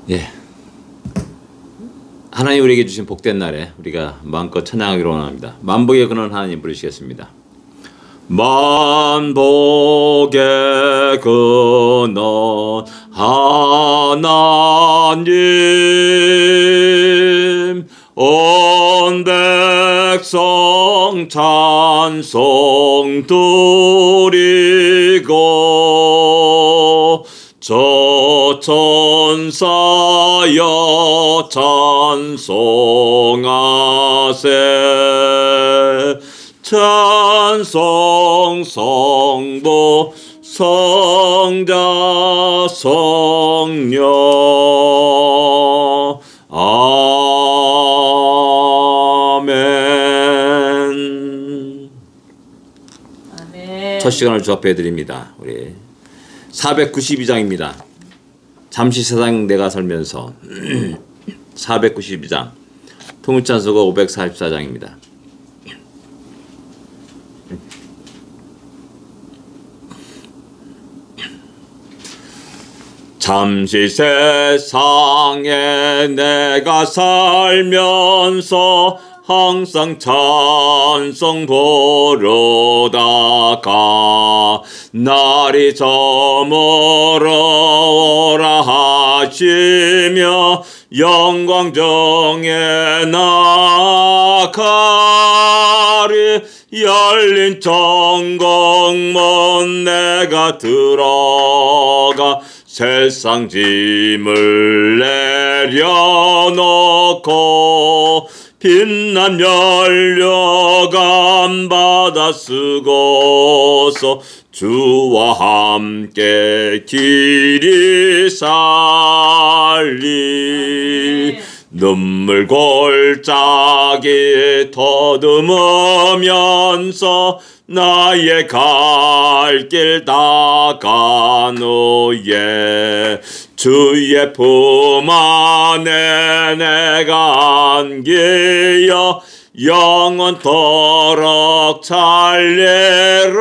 예, 하나님 우리에게 주신 복된 날에 우리가 마음껏 찬양하기로 원합니다. 만복의 근원 하나님 부르시겠습니다. 만복의 근원 하나님, 온 백성 찬송 드리고 저 천사여 찬송하세. 찬송 성부 성자 성녀. 아멘. 아멘. 첫 시간을 주 앞에 드립니다. 우리 492장입니다. 잠시 세상 내가 살면서 492장, 통일찬송가 544장입니다. 잠시 세상에 내가 살면서 항상 찬송 부르다가 날이 저물어오라 하시며 영광 중에 나가리. 열린 천국문 내가 들어가 세상 짐을 내려놓고 빛난 연료감 받아 쓰고서 주와 함께 길이 살리. 눈물 골짜기 더듬으면서 나의 갈 길 다간 후에 주의 품 안에 내가 안기어 영원토록 살리로다.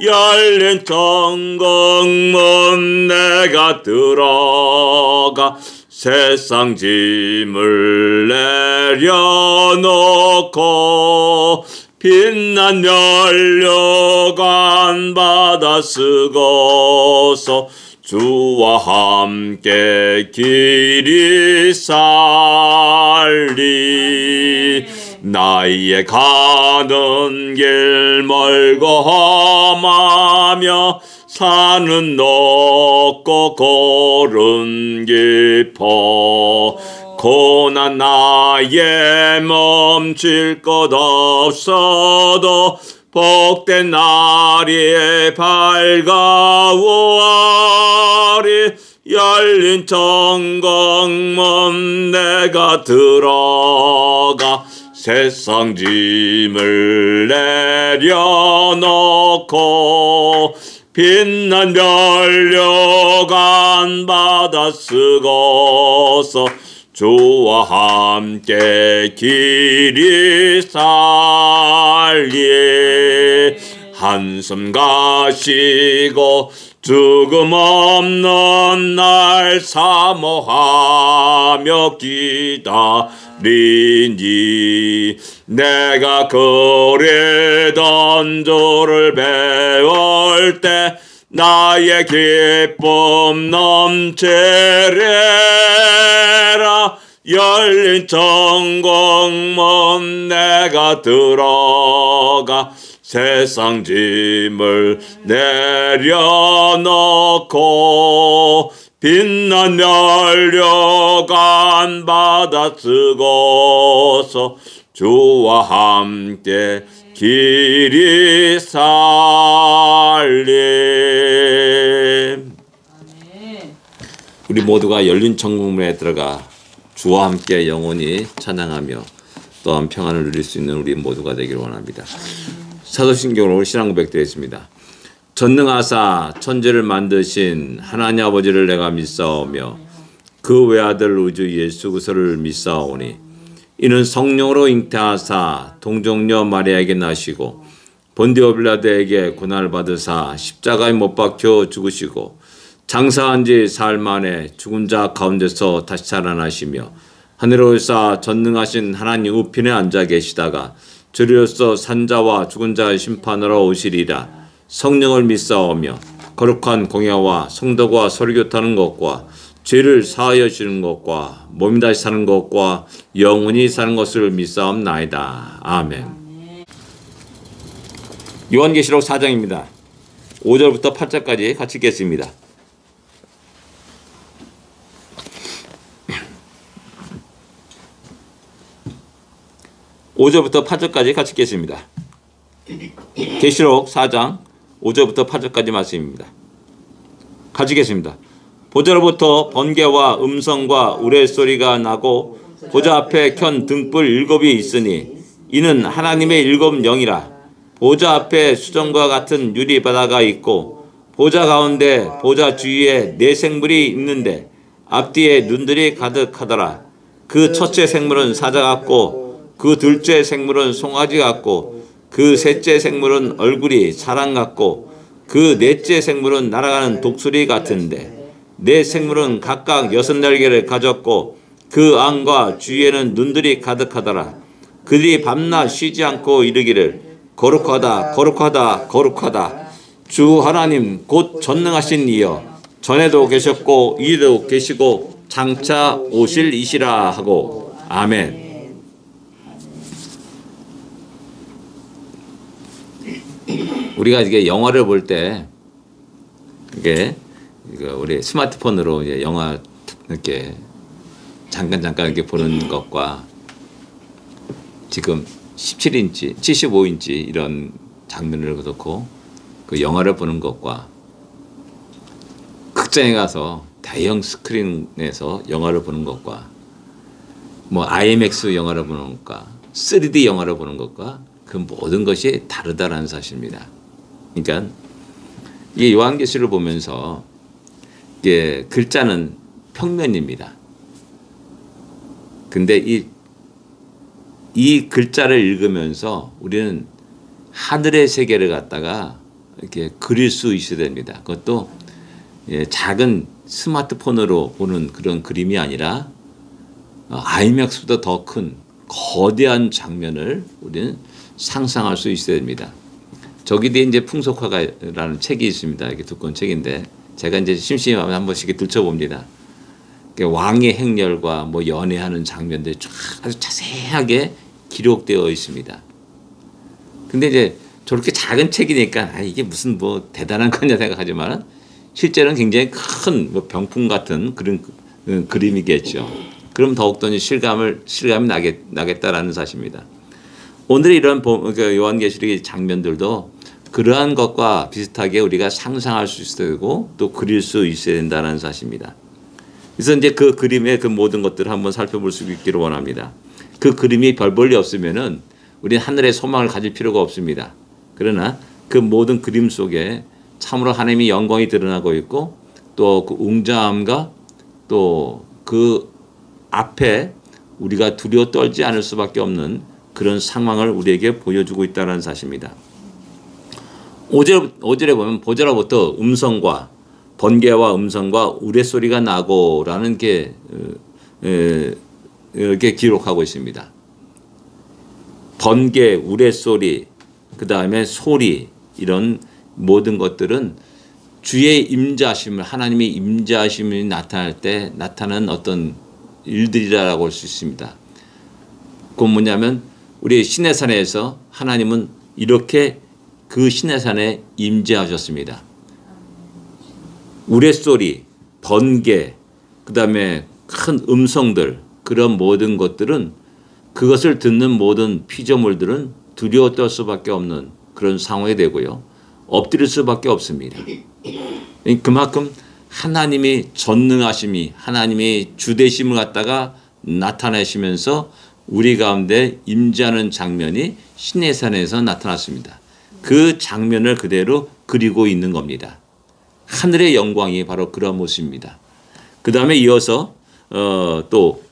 열린 천국문 내가 들어가 세상 짐을 내려놓고 빛난 연료관 받아 쓰고서 주와 함께 길이 살리. 나의 가는 길 멀고 험하며 산은 높고 골은 깊어 고난 나의 멈출 것 없어도 복된 날이 밝아오리. 열린 천국문 내가 들어가 세상 짐을 내려놓고 빛난 연료관 받아 쓰고서 주와 함께 길이 살리. 한숨 가시고 죽음 없는 날 사모하며 기다리니 내가 그리던 주를 배울 때 나의 기쁨 넘치리라. 열린 천국문 내가 들어가 세상 짐을 내려놓고 빛난 연료관 받아 쓰고서 주와 함께 길이 살림. 우리 모두가 열린 천국문에 들어가 주와 함께 영원히 찬양하며 또한 평안을 누릴 수 있는 우리 모두가 되기를 원합니다. 사도신경으로 신앙 고백드리겠습니다. 전능하사 천지를 만드신 하나님 아버지를 내가 믿사오며 그 외아들 우주 예수 그리스도를 믿사오니 이는 성령으로 잉태하사 동정녀 마리아에게 나시고 본디오 빌라도에게 고난을 받으사 십자가에 못 박혀 죽으시고 장사한 지 사흘 만에 죽은 자 가운데서 다시 살아나시며 하늘에 올사 전능하신 하나님 우편에 앉아 계시다가 저리로서 산자와 죽은 자의 심판하러 오시리라. 성령을 믿사오며 거룩한 공야와 성도와 설교타는 것과 죄를 사하여 주는 것과 몸이 다시 사는 것과 영원히 사는 것을 믿사옵나이다. 아멘. 요한계시록 4장입니다. 5절부터 8절까지 같이 읽겠습니다. (5절부터 8절까지) 같이 읽겠습니다. 계시록 4장 5절부터 8절까지 말씀입니다. 같이 읽겠습니다. 보좌로부터 번개와 음성과 우레소리가 나고 보좌 앞에 켠 등불 7이 있으니 이는 하나님의 7 영이라. 보좌 앞에 수정과 같은 유리 바다가 있고 보좌 가운데 보좌 주위에 4 생물이 있는데 앞뒤에 눈들이 가득하더라. 그 첫째 생물은 사자 같고 그 둘째 생물은 송아지 같고 그 셋째 생물은 얼굴이 사람 같고 그 넷째 생물은 날아가는 독수리 같은데 4 생물은 각각 6 날개를 가졌고 그 안과 주위에는 눈들이 가득하더라. 그들이 밤낮 쉬지 않고 이르기를 거룩하다 거룩하다 거룩하다 주 하나님 곧 전능하신 이여 전에도 계셨고 이에도 계시고 장차 오실 이시라 하고. 아멘. 우리가 이게 영화를 볼 때 이게 우리 스마트폰으로 이제 영화 이렇게 잠깐 이렇게 보는 것과 지금 17인치, 75인치 이런 장면을 놓고 그 영화를 보는 것과 극장에 가서 대형 스크린에서 영화를 보는 것과 뭐 IMAX 영화를 보는 것과 3D 영화를 보는 것과 그 모든 것이 다르다라는 사실입니다. 그러니까 이 요한계시를 보면서 이게 글자는 평면입니다. 근데 이 글자를 읽으면서 우리는 하늘의 세계를 갖다가 이렇게 그릴 수 있어야 됩니다. 그것도 작은 스마트폰으로 보는 그런 그림이 아니라 아이맥스보다 더 큰 거대한 장면을 우리는 상상할 수 있어야 됩니다. 저기 뒤에 이제 풍속화가라는 책이 있습니다. 이렇게 두꺼운 책인데 제가 이제 심심하면 한 번씩 들춰봅니다. 왕의 행렬과 뭐 연애하는 장면들이 아주 자세하게 기록되어 있습니다. 근데 이제 저렇게 작은 책이니까 이게 무슨 뭐 대단한 거냐 생각하지만 실제로는 굉장히 큰 뭐 병풍 같은 그런 그림이겠죠. 그럼 더욱더 실감이 나겠다라는 사실입니다. 오늘의 이런 요한계시록의 장면들도 그러한 것과 비슷하게 우리가 상상할 수 있어야 되고 또 그릴 수 있어야 된다는 사실입니다. 그래서 이제 그 그림의 그 모든 것들을 한번 살펴볼 수 있기를 원합니다. 그 그림이 별 볼일 없으면은 우리는 하늘의 소망을 가질 필요가 없습니다. 그러나 그 모든 그림 속에 참으로 하나님의 영광이 드러나고 있고 또 그 웅장함과 또 그 앞에 우리가 두려워 떨지 않을 수밖에 없는 그런 상황을 우리에게 보여주고 있다는 사실입니다. 5절에 보면 보좌로부터 음성과 번개와 음성과 우레소리가 나고라는 게 이렇게 기록하고 있습니다. 번개, 우레소리, 그 다음에 소리 이런 모든 것들은 주의 임자심을 하나님의 임자심이 나타날 때 나타나는 어떤 일들이라고 할 수 있습니다. 그건 뭐냐면 우리 시내산에서 하나님은 이렇게 그 시내산에 임재하셨습니다. 우레소리, 번개, 그 다음에 큰 음성들 그런 모든 것들은 그것을 듣는 모든 피조물들은 두려워 떨 수밖에 없는 그런 상황이 되고요. 엎드릴 수밖에 없습니다. 그만큼 하나님의 전능하심이 하나님의 주되심을 갖다가 나타내시면서 우리 가운데 임재하는 장면이 시내산에서 나타났습니다. 그 장면을 그대로 그리고 있는 겁니다. 하늘의 영광이 바로 그런 모습입니다. 그 다음에 이어서 또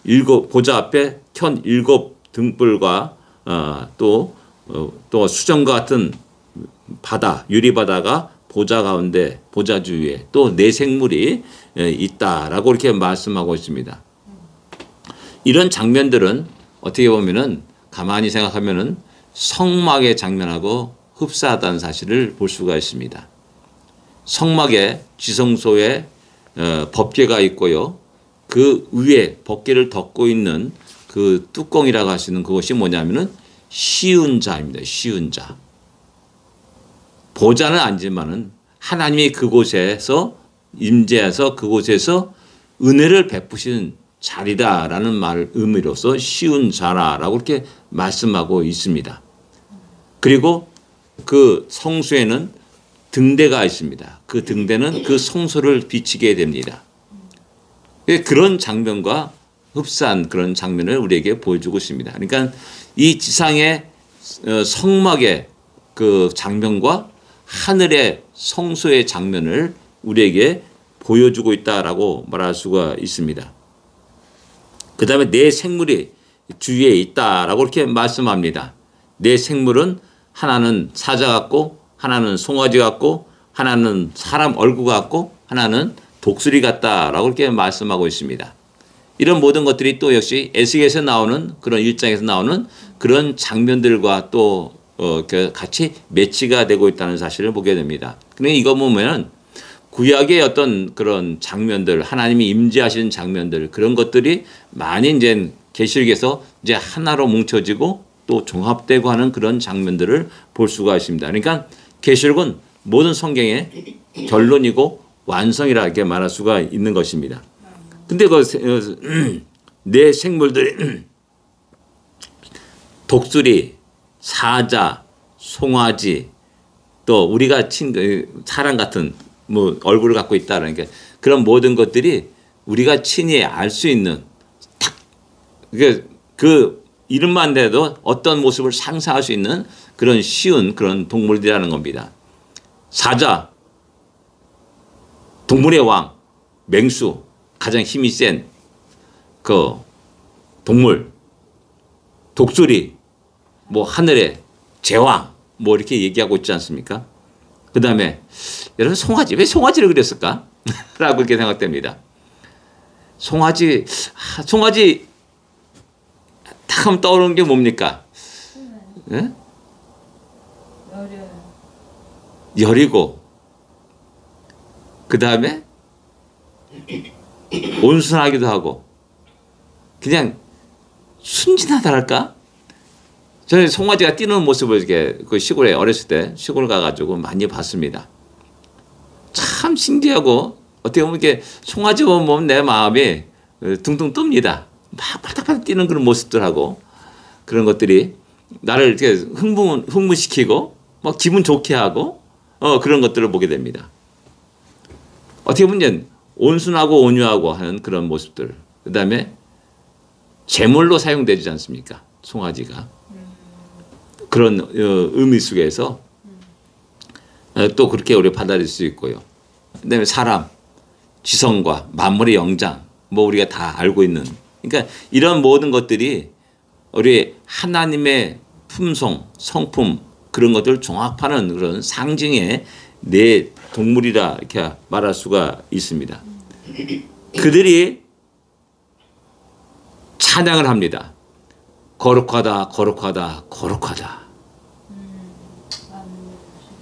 보좌 앞에 켠 7 등불과 또 수정과 같은 바다, 유리바다가 보좌 가운데 보좌 주위에 또 네 생물이 있다라고 이렇게 말씀하고 있습니다. 이런 장면들은 어떻게 보면은 가만히 생각하면은 성막의 장면하고 흡사하다는 사실을 볼 수가 있습니다. 성막에 지성소에 법궤가 있고요. 그 위에 법궤를 덮고 있는 그 뚜껑이라고 하시는 그것이 뭐냐면은 쉬운 자입니다. 쉬운 자. 보좌는 아니지만은 하나님이 그곳에서 임재해서 그곳에서 은혜를 베푸신 자리다라는 말 의미로서 쉬운 자라라고 이렇게 말씀하고 있습니다. 그리고 그 성소에는 등대가 있습니다. 그 등대는 그 성소를 비치게 됩니다. 그런 장면과 흡사한 그런 장면을 우리에게 보여주고 있습니다. 그러니까 이 지상의 성막의 그 장면과 하늘의 성소의 장면을 우리에게 보여주고 있다라고 말할 수가 있습니다. 그 다음에 네 생물이 주위에 있다라고 이렇게 말씀합니다. 네 생물은 하나는 사자 같고 하나는 송아지 같고 하나는 사람 얼굴 같고 하나는 독수리 같다라고 이렇게 말씀하고 있습니다. 이런 모든 것들이 또 역시 에스겔에서 나오는 그런 일장에서 나오는 그런 장면들과 또 같이 매치가 되고 있다는 사실을 보게 됩니다. 그러니까 이거 보면 구약의 어떤 그런 장면들, 하나님이 임재하시는 장면들 그런 것들이 많이 이제 계시록에서 이제 하나로 뭉쳐지고 또 종합되고 하는 그런 장면들을 볼 수가 있습니다. 그러니까 계시록은 모든 성경의 결론이고 완성이라 이렇게 말할 수가 있는 것입니다. 근데 그 네 생물들이 독수리, 사자, 송아지 또 우리가 사람 같은 뭐 얼굴을 갖고 있다라는 게 그런 모든 것들이 우리가 친히 알 수 있는 그 이름만 대도 어떤 모습을 상상할 수 있는 그런 쉬운 그런 동물들이라는 겁니다. 사자, 동물의 왕, 맹수, 가장 힘이 센 그 동물, 독수리, 뭐 하늘의 제왕, 뭐 이렇게 얘기하고 있지 않습니까? 그 다음에 여러분 송아지, 왜 송아지를 그렸을까? 라고 이렇게 생각됩니다. 송아지 딱 하면 떠오르는 게 뭡니까? 네? 여리고 그 다음에 온순하기도 하고 그냥 순진하다랄까? 저는 송아지가 뛰는 모습을 이렇게 그 시골에 어렸을 때 시골 가가지고 많이 봤습니다. 참 신기하고 어떻게 보면 이렇게 송아지 보면 내 마음이 둥둥 뜹니다. 막 바닥바닥 뛰는 그런 모습들하고 그런 것들이 나를 이렇게 흥분시키고 막 기분 좋게 하고 그런 것들을 보게 됩니다. 어떻게 보면 온순하고 온유하고 하는 그런 모습들. 그 다음에 제물로 사용되지 않습니까? 송아지가. 그런 의미 속에서 또 그렇게 우리가 받아들일 수 있고요. 그 다음에 사람, 지성과 만물의 영장, 뭐 우리가 다 알고 있는. 그러니까 이런 모든 것들이 우리 하나님의 품성, 성품 그런 것들을 종합하는 그런 상징의 네 동물이라 이렇게 말할 수가 있습니다. 그들이 찬양을 합니다. 거룩하다, 거룩하다, 거룩하다.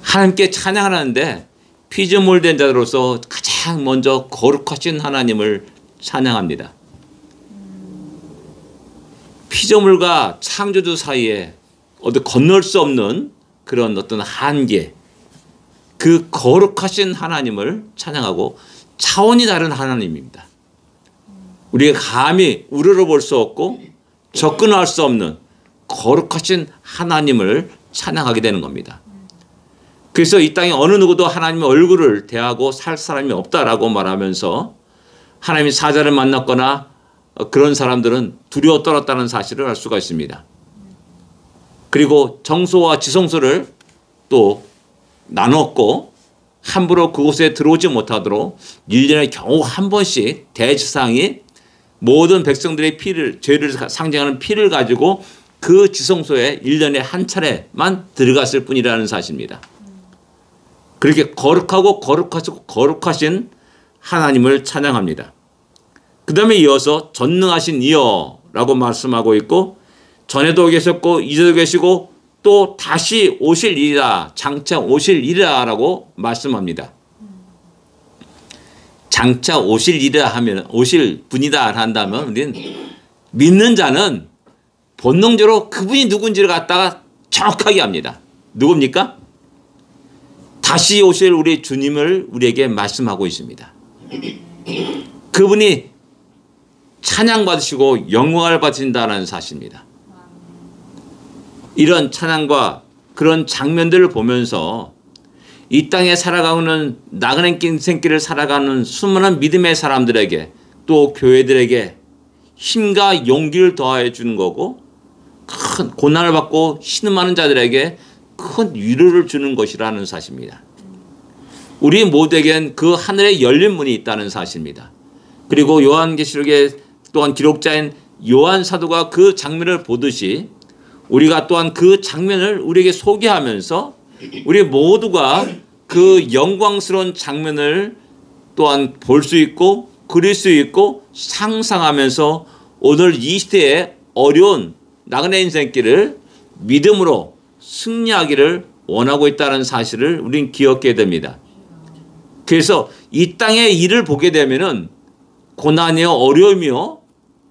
하나님께 찬양을 하는데 피조물된 자로서 가장 먼저 거룩하신 하나님을 찬양합니다. 피조물과 창조주 사이에 어디 건널 수 없는 그런 어떤 한계, 그 거룩하신 하나님을 찬양하고 차원이 다른 하나님입니다. 우리가 감히 우러러볼 수 없고 접근할 수 없는 거룩하신 하나님을 찬양하게 되는 겁니다. 그래서 이 땅에 어느 누구도 하나님의 얼굴을 대하고 살 사람이 없다라고 말하면서 하나님이 사자를 만났거나 그런 사람들은 두려워 떨었다는 사실을 알 수가 있습니다. 그리고 정소와 지성소를 또 나눴고 함부로 그곳에 들어오지 못하도록 1년에 겨우 한 번씩 대지상이 모든 백성들의 피를, 죄를 상징하는 피를 가지고 그 지성소에 1년에 한 차례만 들어갔을 뿐이라는 사실입니다. 그렇게 거룩하고 거룩하신 하나님을 찬양합니다. 그 다음에 이어서 전능하신 이여라고 말씀하고 있고, 전에도 계셨고 이제도 계시고 또 다시 오실 일이라, 장차 오실 일이라 라고 말씀합니다. 장차 오실 일이라 하면, 오실 분이다 한다면 우리는 믿는 자는 본능적으로 그분이 누군지를 갖다가 정확하게 합니다. 누굽니까? 다시 오실 우리 주님을 우리에게 말씀하고 있습니다. 그분이 찬양받으시고 영광을 받으신다는 사실입니다. 이런 찬양과 그런 장면들을 보면서 이 땅에 살아가는 나그네 인생길을 살아가는 수많은 믿음의 사람들에게, 또 교회들에게 힘과 용기를 더해 주는 거고, 큰 고난을 받고 신음하는 자들에게 큰 위로를 주는 것이라는 사실입니다. 우리 모두에겐 그 하늘에 열린 문이 있다는 사실입니다. 그리고 요한계시록에 또한 기록자인 요한 사도가 그 장면을 보듯이 우리가 또한 그 장면을 우리에게 소개하면서 우리 모두가 그 영광스러운 장면을 또한 볼 수 있고 그릴 수 있고 상상하면서 오늘 이 시대의 어려운 나그네 인생길을 믿음으로 승리하기를 원하고 있다는 사실을 우린 기억해야 됩니다. 그래서 이 땅의 일을 보게 되면은 고난이요, 어려움이요,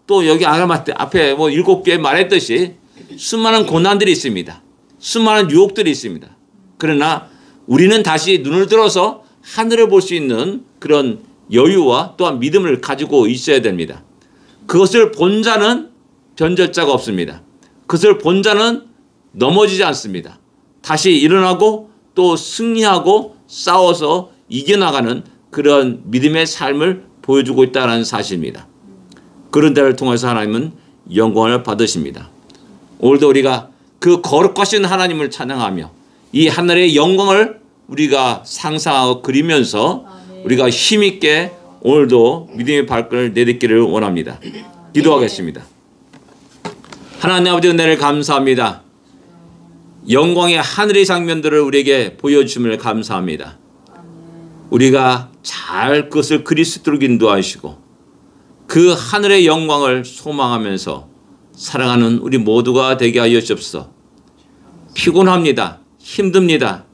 또 여기 앞에 뭐 7개 말했듯이 수많은 고난들이 있습니다. 수많은 유혹들이 있습니다. 그러나 우리는 다시 눈을 들어서 하늘을 볼 수 있는 그런 여유와 또한 믿음을 가지고 있어야 됩니다. 그것을 본 자는 변절자가 없습니다. 그것을 본 자는 넘어지지 않습니다. 다시 일어나고 또 승리하고 싸워서 이겨나가는 그런 믿음의 삶을 보여주고 있다는 사실입니다. 그런 데를 통해서 하나님은 영광을 받으십니다. 오늘도 우리가 그 거룩하신 하나님을 찬양하며 이 하늘의 영광을 우리가 상상하고 그리면서 우리가 힘있게 오늘도 믿음의 발걸음을 내딛기를 원합니다. 기도하겠습니다. 하나님 아버지, 은혜를 감사합니다. 영광의 하늘의 장면들을 우리에게 보여주심을 감사합니다. 우리가 잘 그것을 그릴 수 있도록 인도하시고 그 하늘의 영광을 소망하면서 사랑하는 우리 모두가 되게 하여 주옵소서. 피곤합니다. 힘듭니다.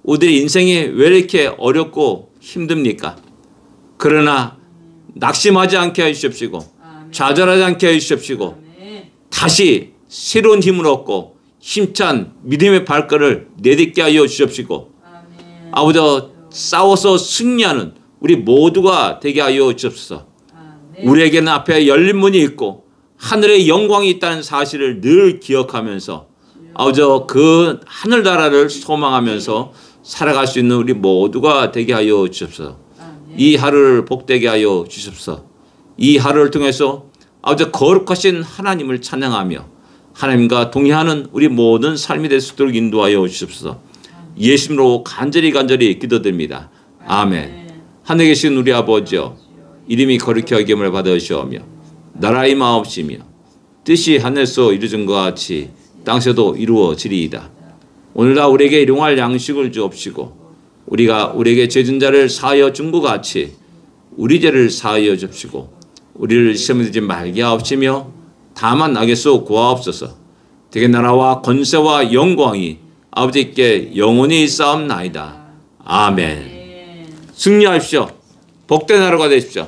우리의 인생이 왜 이렇게 어렵고 힘듭니까? 그러나 낙심하지 않게 해주십시고 좌절하지 않게 해주십시고 다시 새로운 힘을 얻고 힘찬 믿음의 발걸음을 내딛게 하여 주십시고 아버지, 싸워서 승리하는 우리 모두가 되게 하여 주옵소서. 우리에게는 앞에 열린 문이 있고 하늘의 영광이 있다는 사실을 늘 기억하면서 아버지, 그 하늘나라를 소망하면서 살아갈 수 있는 우리 모두가 되게 하여 주옵소서. 이 하루를 복되게 하여 주옵소서. 이 하루를 통해서 아버지, 거룩하신 하나님을 찬양하며 하나님과 동의하는 우리 모든 삶이 될 수 있도록 인도하여 주옵소서. 예수님으로 간절히 기도드립니다. 아멘. 하늘에 계신 우리 아버지여, 이름이 거룩히 여김을 받으시오며 나라의 마옵시며 뜻이 하늘에서 이루어진 것 같이 땅에서도 이루어지리이다. 오늘날 우리에게 일용할 양식을 주옵시고 우리에게 죄진 자를 사하여 준 것 같이 우리 죄를 사하여 주옵시고 우리를 시험에 들지 말게 하옵시며 다만 악에서 구하옵소서. 되게 나라와 권세와 영광이 아버지께 영원히 있사옵나이다. 아멘. 승리하십시오. 복된 하루가 되십시오.